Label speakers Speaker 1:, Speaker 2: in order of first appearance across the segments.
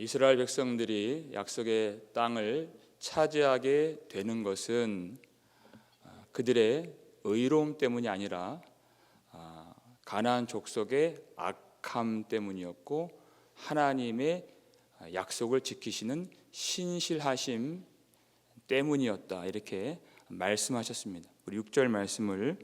Speaker 1: 이스라엘 백성들이 약속의 땅을 차지하게 되는 것은 그들의 의로움 때문이 아니라 가나안 족속의 악함 때문이었고, 하나님의 약속을 지키시는 신실하심 때문이었다, 이렇게 말씀하셨습니다. 우리 6절 말씀을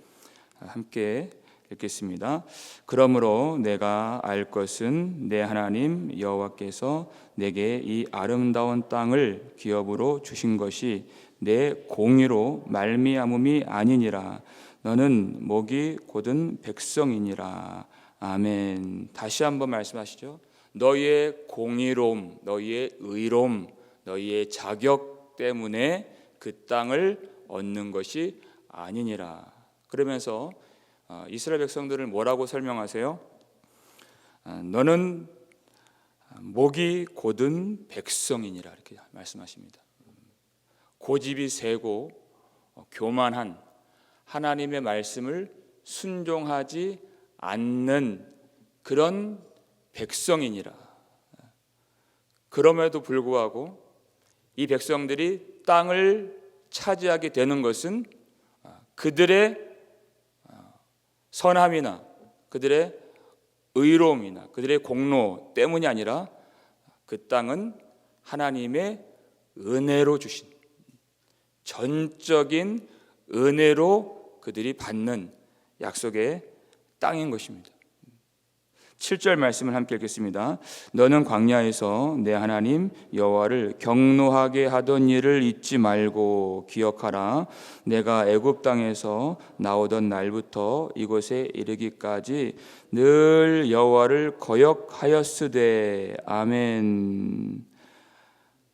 Speaker 1: 함께 읽겠습니다. 그러므로 내가 알 것은 내 하나님 여호와께서 내게 이 아름다운 땅을 기업으로 주신 것이 내 공의로 말미암음이 아니니라. 너는 목이 곧은 백성이니라. 아멘. 다시 한번 말씀하시죠. 너희의 공의로움, 너희의 의로움, 너희의 자격 때문에 그 땅을 얻는 것이 아니니라. 그러면서 이스라엘 백성들을 뭐라고 설명하세요? 너는 목이 곧은 백성이니라, 이렇게 말씀하십니다. 고집이 세고 교만한, 하나님의 말씀을 순종하지 않는 그런 백성이니라. 그럼에도 불구하고 이 백성들이 땅을 차지하게 되는 것은 그들의 선함이나 그들의 의로움이나 그들의 공로 때문이 아니라 그 땅은 하나님의 은혜로 주신, 전적인 은혜로 그들이 받는 약속의 땅인 것입니다. 7절 말씀을 함께 읽겠습니다. 너는 광야에서 내 하나님 여호와를 경노하게 하던 일을 잊지 말고 기억하라. 내가 애굽 땅에서 나오던 날부터 이곳에 이르기까지 늘 여호와를 거역하였으되. 아멘.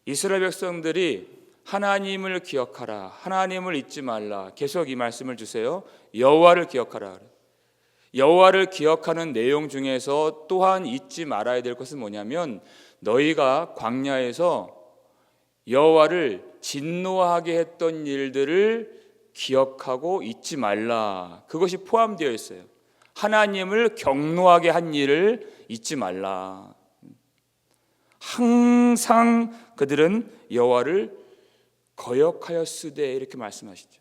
Speaker 1: 이스라엘 백성들이 하나님을 기억하라, 하나님을 잊지 말라, 계속 이 말씀을 주세요. 여호와를 기억하라. 여호와를 기억하는 내용 중에서 또한 잊지 말아야 될 것은 뭐냐면, 너희가 광야에서 여호와를 진노하게 했던 일들을 기억하고 잊지 말라, 그것이 포함되어 있어요. 하나님을 경노하게 한 일을 잊지 말라. 항상 그들은 여호와를 거역하였으되, 이렇게 말씀하시죠.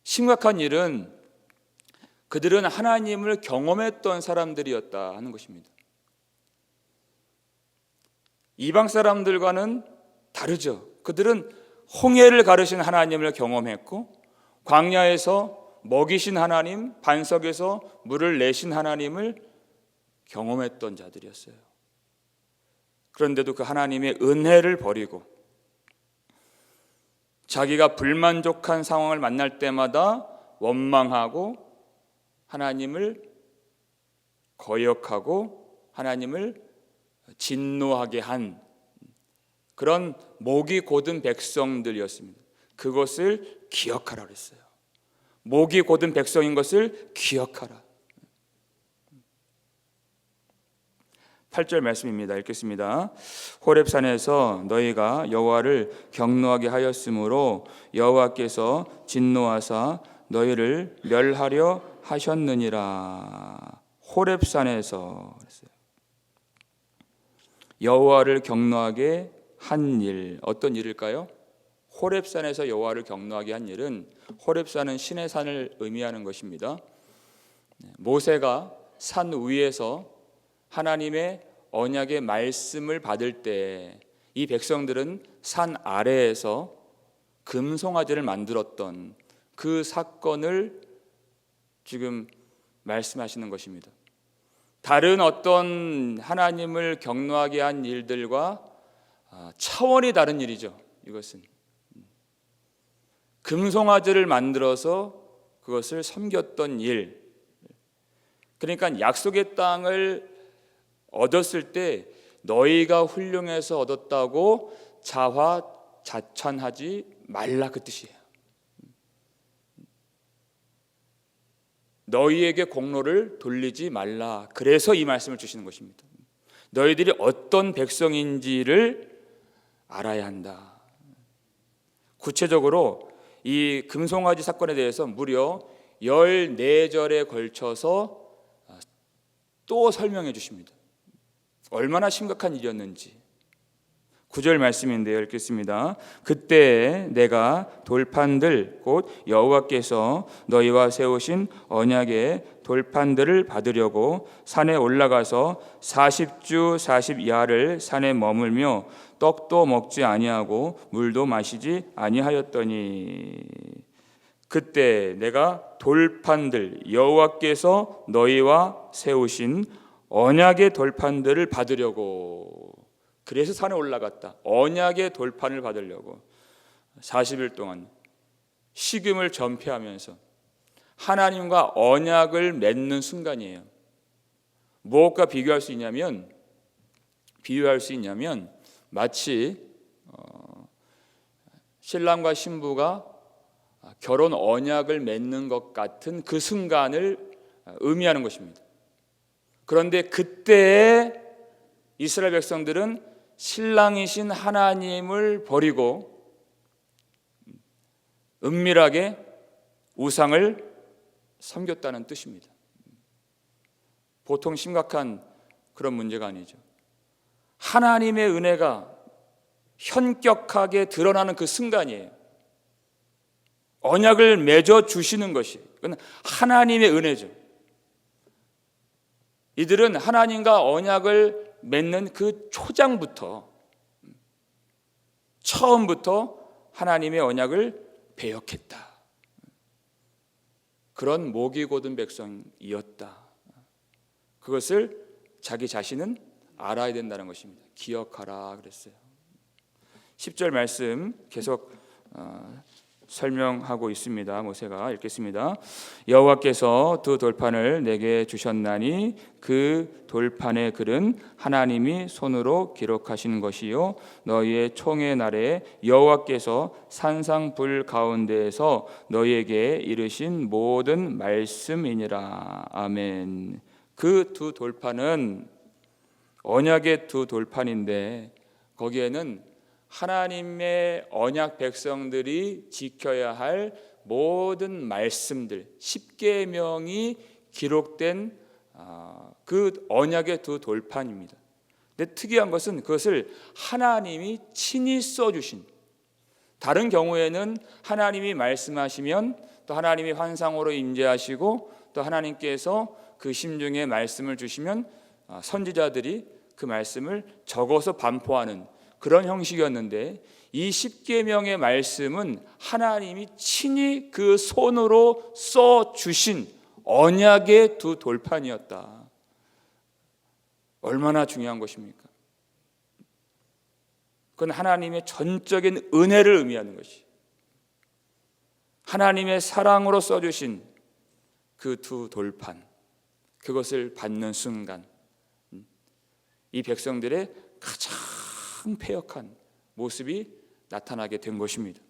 Speaker 1: 심각한 일은 그들은 하나님을 경험했던 사람들이었다 하는 것입니다. 이방 사람들과는 다르죠. 그들은 홍해를 가르신 하나님을 경험했고, 광야에서 먹이신 하나님, 반석에서 물을 내신 하나님을 경험했던 자들이었어요. 그런데도 그 하나님의 은혜를 버리고 자기가 불만족한 상황을 만날 때마다 원망하고 하나님을 거역하고 하나님을 진노하게 한 그런 목이 곧은 백성들이었습니다. 그것을 기억하라 그랬어요. 목이 곧은 백성인 것을 기억하라. 8절 말씀입니다. 읽겠습니다. 호렙산에서 너희가 여호와를 경노하게 하였으므로 여호와께서 진노하사 너희를 멸하려 하셨느니라. 호렙산에서 그랬어요. 여호와를 경노하게 한 일, 어떤 일일까요? 호렙산에서 여호와를 경노하게 한 일은, 호렙산은 신의 산을 의미하는 것입니다. 모세가 산 위에서 하나님의 언약의 말씀을 받을 때 이 백성들은 산 아래에서 금송아지를 만들었던 그 사건을 지금 말씀하시는 것입니다. 다른 어떤 하나님을 경노하게 한 일들과 차원이 다른 일이죠. 이것은 금송아지를 만들어서 그것을 섬겼던 일. 그러니까 약속의 땅을 얻었을 때 너희가 훌륭해서 얻었다고 자화자찬하지 말라, 그 뜻이에요. 너희에게 공로를 돌리지 말라. 그래서 이 말씀을 주시는 것입니다. 너희들이 어떤 백성인지를 알아야 한다. 구체적으로 이 금송아지 사건에 대해서 무려 14절에 걸쳐서 또 설명해 주십니다. 얼마나 심각한 일이었는지. 9절 말씀인데요, 읽겠습니다. 그때 내가 돌판들 곧 여호와께서 너희와 세우신 언약의 돌판들을 받으려고 산에 올라가서 40주 40야를 산에 머물며 떡도 먹지 아니하고 물도 마시지 아니하였더니 그때 내가 돌판들 여호와께서 너희와 세우신 언약의 돌판들을 받으려고, 그래서 산에 올라갔다. 언약의 돌판을 받으려고 40일 동안 식음을 전폐하면서 하나님과 언약을 맺는 순간이에요. 무엇과 비유할 수 있냐면 마치 신랑과 신부가 결혼 언약을 맺는 것 같은 그 순간을 의미하는 것입니다. 그런데 그때에 이스라엘 백성들은 신랑이신 하나님을 버리고 은밀하게 우상을 섬겼다는 뜻입니다. 보통 심각한 그런 문제가 아니죠. 하나님의 은혜가 현격하게 드러나는 그 순간이에요. 언약을 맺어 주시는 것이, 그건 하나님의 은혜죠. 이들은 하나님과 언약을 맺는 그 초장부터, 처음부터 하나님의 언약을 배역했다. 그런 목이 곧은 백성이었다. 그것을 자기 자신은 알아야 된다는 것입니다. 기억하라 그랬어요. 10절 말씀 계속 설명하고 있습니다. 모세가 읽겠습니다. 여호와께서 두 돌판을 내게 주셨나니 그 돌판의 글은 하나님이 손으로 기록하신 것이요 너희의 총의 날에 여호와께서 산상불 가운데에서 너희에게 이르신 모든 말씀이니라. 아멘. 그 두 돌판은 언약의 두 돌판인데 거기에는 하나님의 언약 백성들이 지켜야 할 모든 말씀들, 10계명이 기록된 그 언약의 두 돌판입니다. 근데 특이한 것은 그것을 하나님이 친히 써주신, 다른 경우에는 하나님이 말씀하시면 또 하나님이 환상으로 임재하시고 또 하나님께서 그 심중에 말씀을 주시면 선지자들이 그 말씀을 적어서 반포하는 그런 형식이었는데, 이 10계명의 말씀은 하나님이 친히 그 손으로 써주신 언약의 두 돌판이었다. 얼마나 중요한 것입니까? 그건 하나님의 전적인 은혜를 의미하는 것이, 하나님의 사랑으로 써주신 그 두 돌판, 그것을 받는 순간 이 백성들의 가장 패역한 모습이 나타나게 된 것입니다.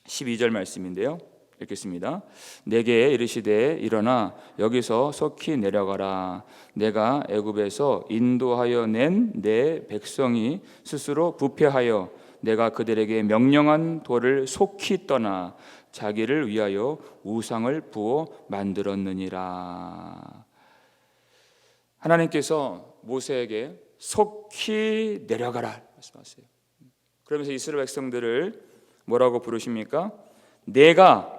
Speaker 1: 12절 말씀인데요, 읽겠습니다. 내게 이르시되 일어나 여기서 속히 내려가라. 내가 애굽에서 인도하여 낸 내 백성이 스스로 부패하여 내가 그들에게 명령한 도를 속히 떠나 자기를 위하여 우상을 부어 만들었느니라. 하나님께서 모세에게 속히 내려가라 말씀하세요. 그러면서 이스라엘 백성들을 뭐라고 부르십니까? 내가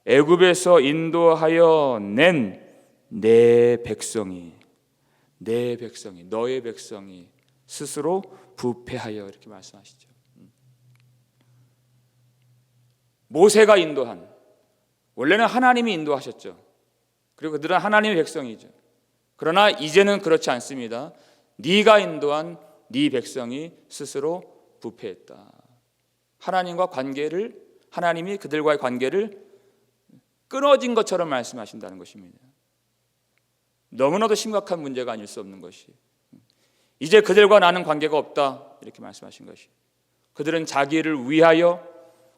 Speaker 1: 애굽에서 인도하여 낸 내 백성이, 너의 백성이 스스로 부패하여, 이렇게 말씀하시죠. 모세가 인도한, 원래는 하나님이 인도하셨죠. 그리고 그들은 하나님의 백성이죠. 그러나 이제는 그렇지 않습니다. 네가 인도한 네 백성이 스스로 부패했다. 하나님과 관계를, 하나님이 그들과의 관계를 끊어진 것처럼 말씀하신다는 것입니다. 너무나도 심각한 문제가 아닐 수 없는 것이, 이제 그들과 나는 관계가 없다, 이렇게 말씀하신 것이, 그들은 자기를 위하여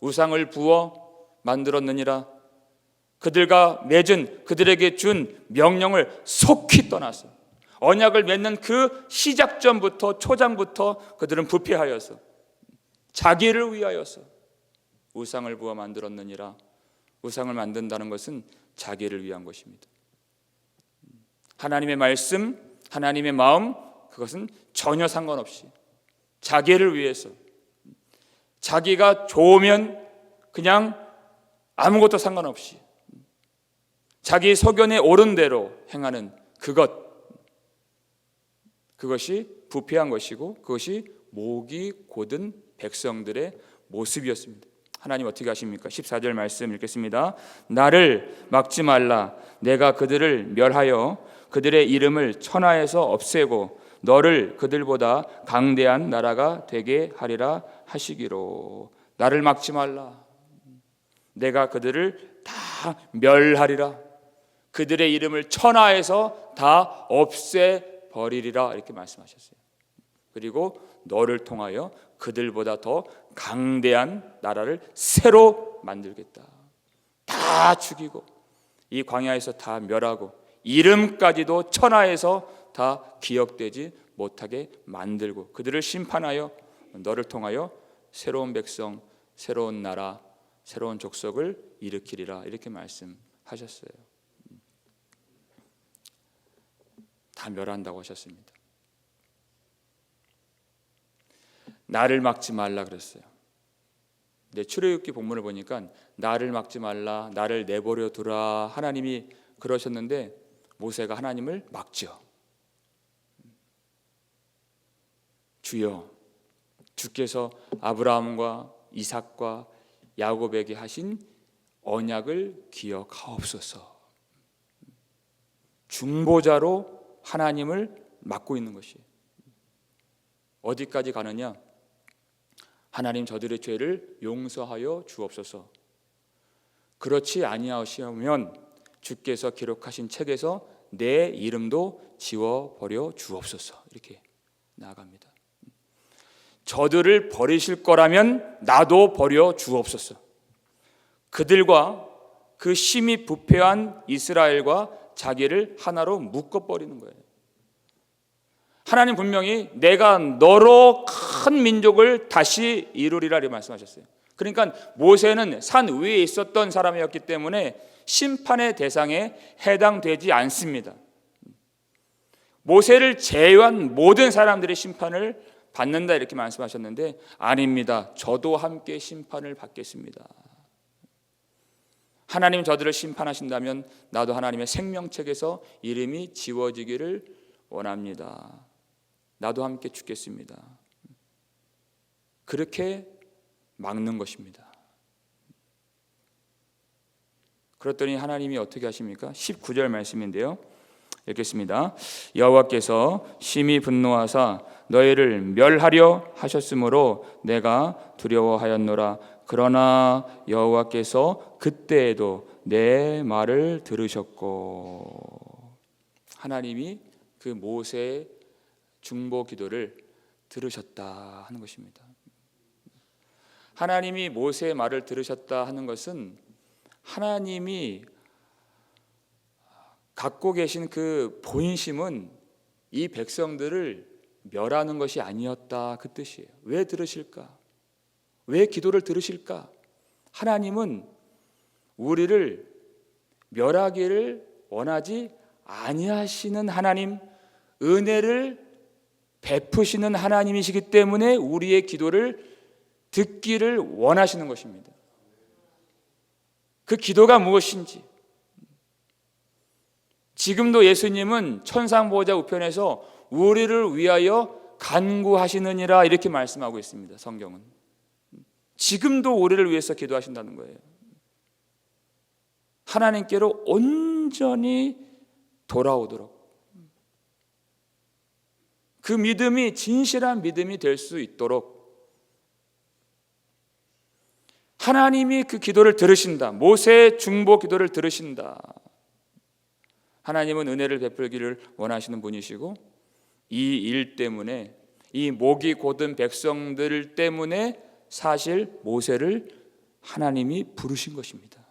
Speaker 1: 우상을 부어 만들었느니라. 그들과 맺은, 그들에게 준 명령을 속히 떠나서, 언약을 맺는 그 시작점부터, 초장부터 그들은 부패하여서 자기를 위하여서 우상을 부어 만들었느니라. 우상을 만든다는 것은 자기를 위한 것입니다. 하나님의 말씀, 하나님의 마음, 그것은 전혀 상관없이 자기를 위해서, 자기가 좋으면 그냥 아무것도 상관없이 자기 소견에 옳은 대로 행하는 그것이 부패한 것이고 그것이 목이 곧은 백성들의 모습이었습니다. 하나님 어떻게 하십니까? 14절 말씀 읽겠습니다. 나를 막지 말라. 내가 그들을 멸하여 그들의 이름을 천하에서 없애고 너를 그들보다 강대한 나라가 되게 하리라 하시기로. 나를 막지 말라. 내가 그들을 다 멸하리라. 그들의 이름을 천하에서 다 없애버리리라 이렇게 말씀하셨어요. 그리고 너를 통하여 그들보다 더 강대한 나라를 새로 만들겠다. 다 죽이고 이 광야에서 다 멸하고 이름까지도 천하에서 다 기억되지 못하게 만들고 그들을 심판하여 너를 통하여 새로운 백성, 새로운 나라, 새로운 족속을 일으키리라 이렇게 말씀하셨어요. 다 멸한다고 하셨습니다. 나를 막지 말라 그랬어요. 근데 출애굽기 본문을 보니까 나를 막지 말라, 나를 내버려 두라 하나님이 그러셨는데 모세가 하나님을 막죠. 주여, 주께서 아브라함과 이삭과 야곱에게 하신 언약을 기억하옵소서. 중보자로 하나님을 막고 있는 것이 어디까지 가느냐? 하나님 저들의 죄를 용서하여 주옵소서. 그렇지 아니하시면 주께서 기록하신 책에서 내 이름도 지워버려 주옵소서. 이렇게 나아갑니다. 저들을 버리실 거라면 나도 버려 주옵소서. 그들과 그 심히 부패한 이스라엘과 자기를 하나로 묶어버리는 거예요. 하나님 분명히 내가 너로 큰 민족을 다시 이루리라 이렇게 말씀하셨어요. 그러니까 모세는 산 위에 있었던 사람이었기 때문에 심판의 대상에 해당되지 않습니다. 모세를 제외한 모든 사람들의 심판을 받는다 이렇게 말씀하셨는데 아닙니다. 저도 함께 심판을 받겠습니다. 하나님 저들을 심판하신다면 나도 하나님의 생명책에서 이름이 지워지기를 원합니다. 나도 함께 죽겠습니다. 그렇게 막는 것입니다. 그랬더니 하나님이 어떻게 하십니까? 19절 말씀인데요. 읽겠습니다. 여호와께서 심히 분노하사 너희를 멸하려 하셨으므로 내가 두려워하였노라. 그러나 여호와께서 그때에도 내 말을 들으셨고. 하나님이 그 모세의 중보 기도를 들으셨다 하는 것입니다. 하나님이 모세의 말을 들으셨다 하는 것은 하나님이 갖고 계신 그 본심은 이 백성들을 멸하는 것이 아니었다 그 뜻이에요. 왜 들으실까? 왜 기도를 들으실까? 하나님은 우리를 멸하기를 원하지 아니하시는 하나님, 은혜를 베푸시는 하나님이시기 때문에 우리의 기도를 듣기를 원하시는 것입니다. 그 기도가 무엇인지 지금도 예수님은 천상보호자 우편에서 우리를 위하여 간구하시느니라 이렇게 말씀하고 있습니다. 성경은 지금도 우리를 위해서 기도하신다는 거예요. 하나님께로 온전히 돌아오도록 그 믿음이 진실한 믿음이 될 수 있도록 하나님이 그 기도를 들으신다. 모세의 중보 기도를 들으신다. 하나님은 은혜를 베풀기를 원하시는 분이시고 이 일 때문에 이 목이 곧은 백성들 때문에 사실 모세를 하나님이 부르신 것입니다.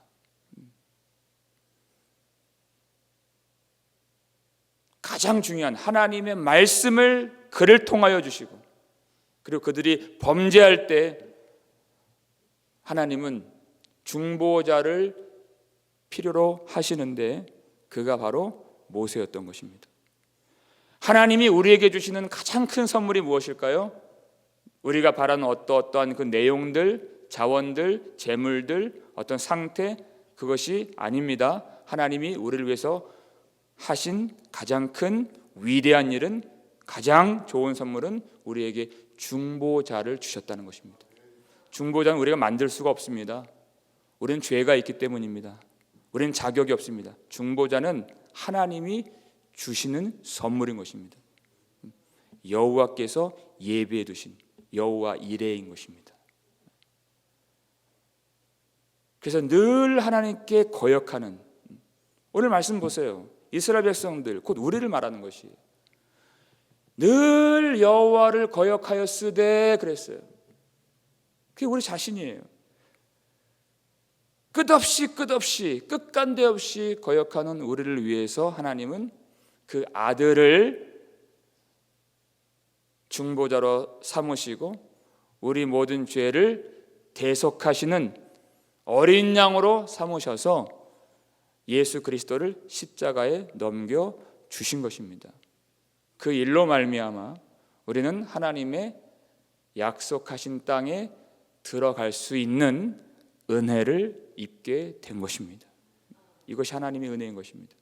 Speaker 1: 가장 중요한 하나님의 말씀을 그를 통하여 주시고 그리고 그들이 범죄할 때 하나님은 중보자를 필요로 하시는데 그가 바로 모세였던 것입니다. 하나님이 우리에게 주시는 가장 큰 선물이 무엇일까요? 우리가 바라는 어떠한 그 내용들, 자원들, 재물들, 어떤 상태, 그것이 아닙니다. 하나님이 우리를 위해서 하신 가장 큰 위대한 일은, 가장 좋은 선물은 우리에게 중보자를 주셨다는 것입니다. 중보자는 우리가 만들 수가 없습니다. 우리는 죄가 있기 때문입니다. 우리는 자격이 없습니다. 중보자는 하나님이 주시는 선물인 것입니다. 여호와께서 예비해 두신 여호와 이레인 것입니다. 그래서 늘 하나님께 거역하는, 오늘 말씀 보세요. 이스라엘 백성들, 곧 우리를 말하는 것이에요. 늘 여호와를 거역하였으되 그랬어요. 그게 우리 자신이에요. 끝없이 끝간데 없이 거역하는 우리를 위해서 하나님은 그 아들을 중보자로 삼으시고 우리 모든 죄를 대속하시는 어린 양으로 삼으셔서 예수 그리스도를 십자가에 넘겨 주신 것입니다. 그 일로 말미암아 우리는 하나님의 약속하신 땅에 들어갈 수 있는 은혜를 입게 된 것입니다. 이것이 하나님의 은혜인 것입니다.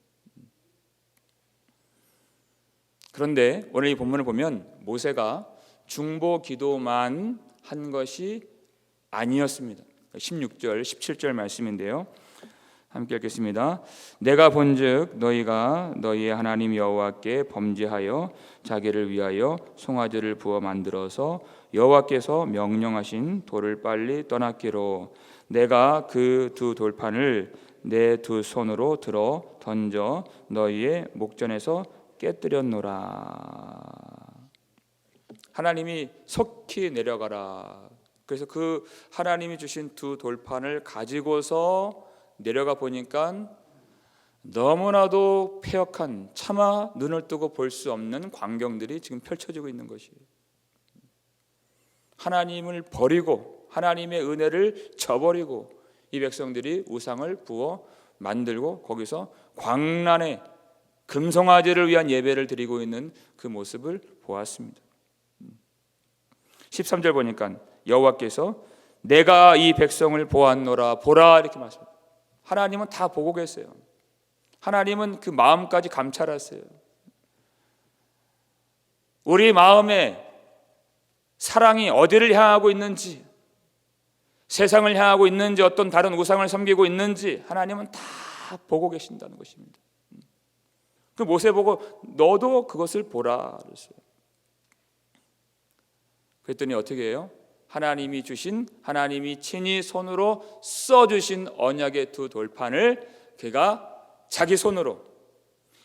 Speaker 1: 그런데 오늘 이 본문을 보면 모세가 중보 기도만 한 것이 아니었습니다. 16절, 17절 말씀인데요. 함께 읽겠습니다. 내가 본즉 너희가 너희의 하나님 여호와께 범죄하여 자기를 위하여 송아지를 부어 만들어서 여호와께서 명령하신 돌을 빨리 떠났기로 내가 그 두 돌판을 내 두 손으로 들어 던져 너희의 목전에서 깨뜨렸노라. 하나님이 속히 내려가라. 그래서 그 하나님이 주신 두 돌판을 가지고서 내려가 보니까 너무나도 폐역한, 차마 눈을 뜨고 볼 수 없는 광경들이 지금 펼쳐지고 있는 것이에요. 하나님을 버리고 하나님의 은혜를 저버리고 이 백성들이 우상을 부어 만들고 거기서 광란의 금송아지를 위한 예배를 드리고 있는 그 모습을 보았습니다. 13절 보니까 여호와께서 내가 이 백성을 보았노라. 보라, 이렇게 말씀합니다. 하나님은 다 보고 계세요. 하나님은 그 마음까지 감찰하세요. 우리 마음에 사랑이 어디를 향하고 있는지, 세상을 향하고 있는지, 어떤 다른 우상을 섬기고 있는지 하나님은 다 보고 계신다는 것입니다. 그 모세 보고 너도 그것을 보라 그랬어요. 그랬더니 어떻게 해요? 하나님이 주신, 하나님이 친히 손으로 써주신 언약의 두 돌판을 그가 자기 손으로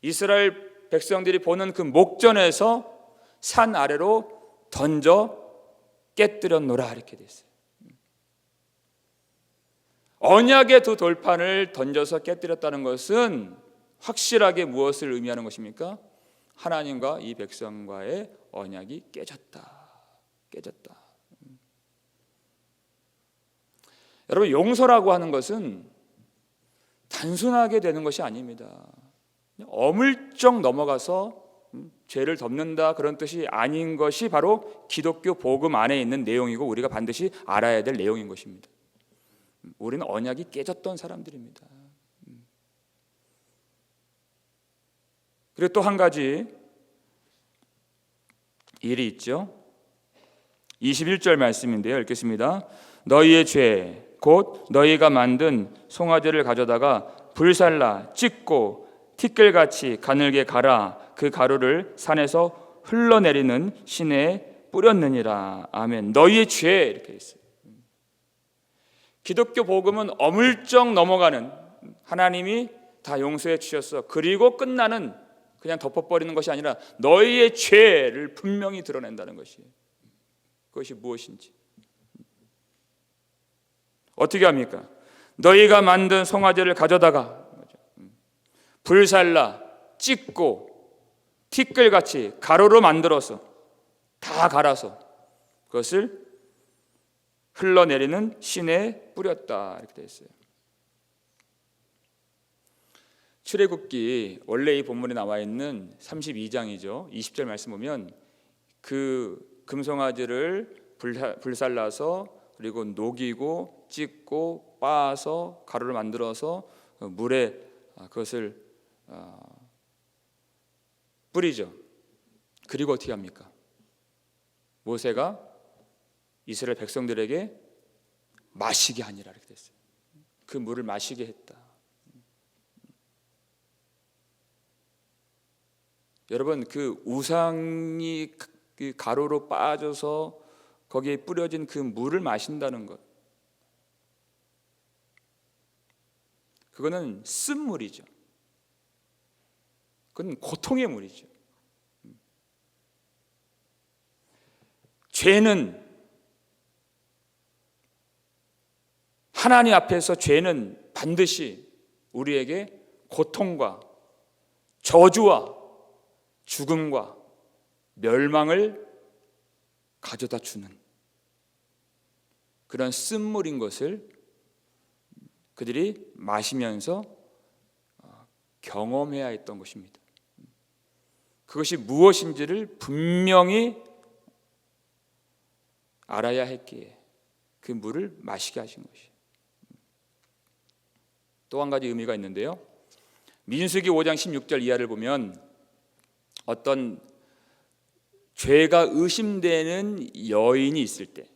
Speaker 1: 이스라엘 백성들이 보는 그 목전에서 산 아래로 던져 깨뜨렸노라, 이렇게 됐어요. 언약의 두 돌판을 던져서 깨뜨렸다는 것은 확실하게 무엇을 의미하는 것입니까? 하나님과 이 백성과의 언약이 깨졌다. 여러분, 용서라고 하는 것은 단순하게 되는 것이 아닙니다. 어물쩍 넘어가서 죄를 덮는다, 그런 뜻이 아닌 것이 바로 기독교 복음 안에 있는 내용이고 우리가 반드시 알아야 될 내용인 것입니다. 우리는 언약이 깨졌던 사람들입니다. 그리고 또 한 가지 일이 있죠. 21절 말씀인데요, 읽겠습니다. 너희의 죄 곧 너희가 만든 송아지를 가져다가 불살라 찢고 티끌같이 가늘게 갈아 그 가루를 산에서 흘러내리는 시내에 뿌렸느니라. 아멘. 너희의 죄, 이렇게 있어요. 기독교 복음은 어물쩍 넘어가는, 하나님이 다 용서해 주셨어, 그리고 끝나는, 그냥 덮어버리는 것이 아니라 너희의 죄를 분명히 드러낸다는 것이에요. 그것이 무엇인지. 어떻게 합니까? 너희가 만든 송아지를 가져다가 불살라 찢고 티끌같이 가루로 만들어서 다 갈아서 그것을 흘러내리는 시내에 뿌렸다, 이렇게 되어 있어요. 출애굽기 원래 이 본문에 나와 있는 32장이죠. 20절 말씀 보면 그 금송아지를 불살라서 그리고 녹이고 찢고 빻아서 가루를 만들어서 물에 그것을 뿌리죠. 그리고 어떻게 합니까? 모세가 이스라엘 백성들에게 마시게 하니라 이렇게 됐어요. 그 물을 마시게 했다. 여러분, 그 우상이 그 가루로 빠져서 거기에 뿌려진 그 물을 마신다는 것, 그거는 쓴물이죠. 그건 고통의 물이죠. 죄는, 하나님 앞에서 죄는 반드시 우리에게 고통과 저주와 죽음과 멸망을 가져다 주는 그런 쓴물인 것을 그들이 마시면서 경험해야 했던 것입니다. 그것이 무엇인지를 분명히 알아야 했기에 그 물을 마시게 하신 것이에요. 또 한 가지 의미가 있는데요, 민수기 5장 16절 이하를 보면 어떤 죄가 의심되는 여인이 있을 때,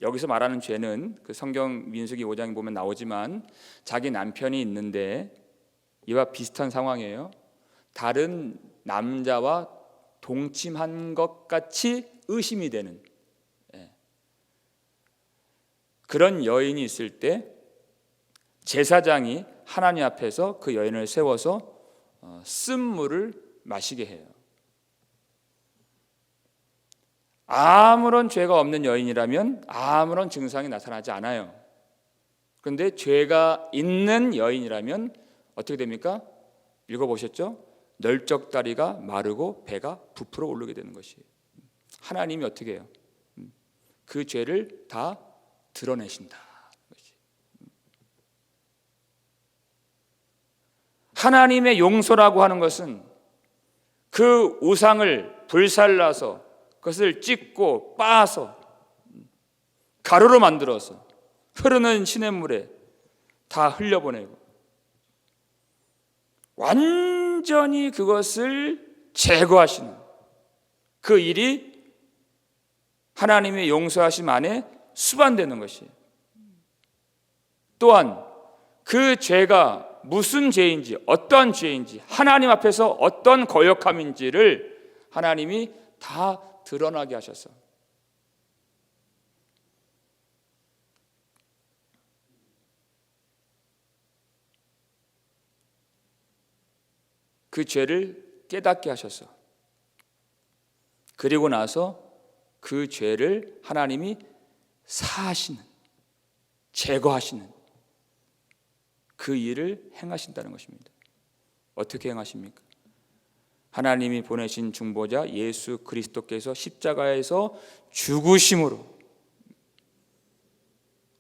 Speaker 1: 여기서 말하는 죄는 그 성경 민수기 5장에 보면 나오지만 자기 남편이 있는데 이와 비슷한 상황이에요. 다른 남자와 동침한 것 같이 의심이 되는 그런 여인이 있을 때 제사장이 하나님 앞에서 그 여인을 세워서 쓴물을 마시게 해요. 아무런 죄가 없는 여인이라면 아무런 증상이 나타나지 않아요. 그런데 죄가 있는 여인이라면 어떻게 됩니까? 읽어보셨죠? 널쩍다리가 마르고 배가 부풀어 오르게 되는 것이에요. 하나님이 어떻게 해요? 그 죄를 다 드러내신다. 하나님의 용서라고 하는 것은 그 우상을 불살라서 그것을 찢고 빻아서 가루로 만들어서 흐르는 시냇물에 다 흘려보내고 완전히 그것을 제거하시는 그 일이 하나님의 용서하심 안에 수반되는 것이에요. 또한 그 죄가 무슨 죄인지, 어떤 죄인지, 하나님 앞에서 어떤 거역함인지를 하나님이 다 드러나게 하셔서 그 죄를 깨닫게 하셔서 그리고 나서 그 죄를 하나님이 사하시는, 제거하시는 그 일을 행하신다는 것입니다. 어떻게 행하십니까? 하나님이 보내신 중보자 예수 그리스도께서 십자가에서 죽으심으로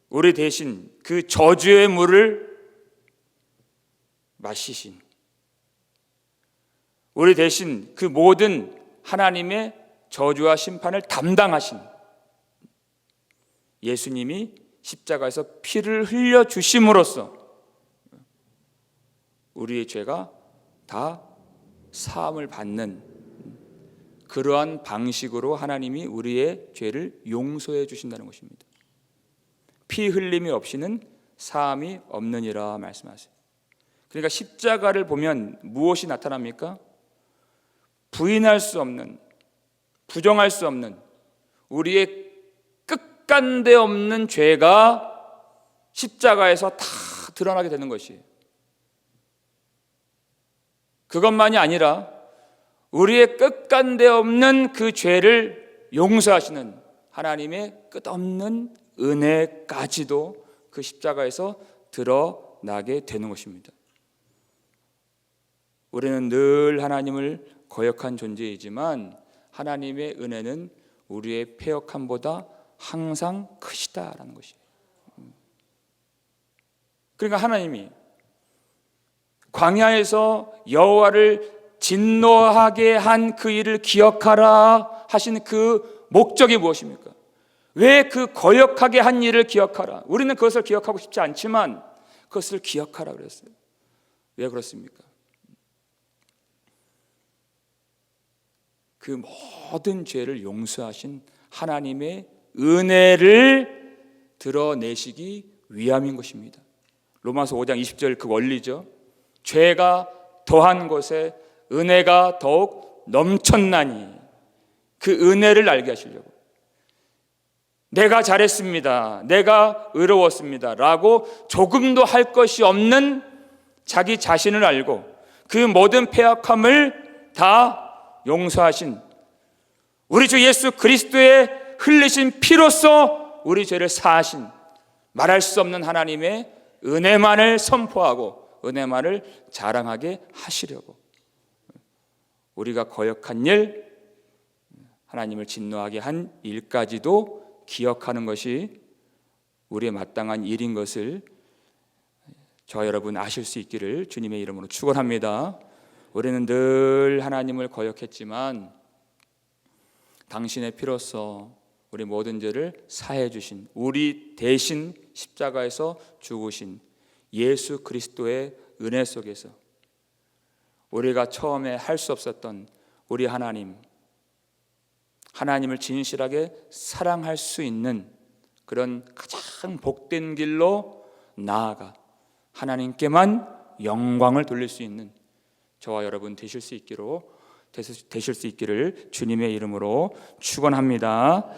Speaker 1: 우리 대신 그 저주의 물을 마시신, 우리 대신 그 모든 하나님의 저주와 심판을 담당하신 예수님이 십자가에서 피를 흘려 주심으로써 우리의 죄가 다 사함을 받는 그러한 방식으로 하나님이 우리의 죄를 용서해 주신다는 것입니다. 피 흘림이 없이는 사함이 없느니라 말씀하세요. 그러니까 십자가를 보면 무엇이 나타납니까? 부인할 수 없는, 부정할 수 없는 우리의 끝간데 없는 죄가 십자가에서 다 드러나게 되는 것이에요. 그것만이 아니라 우리의 끝간데 없는 그 죄를 용서하시는 하나님의 끝없는 은혜까지도 그 십자가에서 드러나게 되는 것입니다. 우리는 늘 하나님을 거역한 존재이지만 하나님의 은혜는 우리의 패역함보다 항상 크시다라는 것이에요. 그러니까 하나님이 광야에서 여호와를 진노하게 한 그 일을 기억하라 하신 그 목적이 무엇입니까? 왜 그 거역하게 한 일을 기억하라? 우리는 그것을 기억하고 싶지 않지만 그것을 기억하라 그랬어요. 왜 그렇습니까? 그 모든 죄를 용서하신 하나님의 은혜를 드러내시기 위함인 것입니다. 로마서 5장 20절 그 원리죠. 죄가 더한 곳에 은혜가 더욱 넘쳤나니, 그 은혜를 알게 하시려고. 내가 잘했습니다, 내가 의로웠습니다 라고 조금도 할 것이 없는 자기 자신을 알고 그 모든 패역함을 다 용서하신 우리 주 예수 그리스도의 흘리신 피로써 우리 죄를 사하신 말할 수 없는 하나님의 은혜만을 선포하고 은혜만을 자랑하게 하시려고, 우리가 거역한 일, 하나님을 진노하게 한 일까지도 기억하는 것이 우리의 마땅한 일인 것을 저와 여러분 아실 수 있기를 주님의 이름으로 축원합니다. 우리는 늘 하나님을 거역했지만 당신의 피로써 우리 모든 죄를 사해 주신, 우리 대신 십자가에서 죽으신 예수 그리스도의 은혜 속에서 우리가 처음에 할 수 없었던 우리 하나님을 진실하게 사랑할 수 있는 그런 가장 복된 길로 나아가 하나님께만 영광을 돌릴 수 있는 저와 여러분 되실 수 있기를 주님의 이름으로 축원합니다.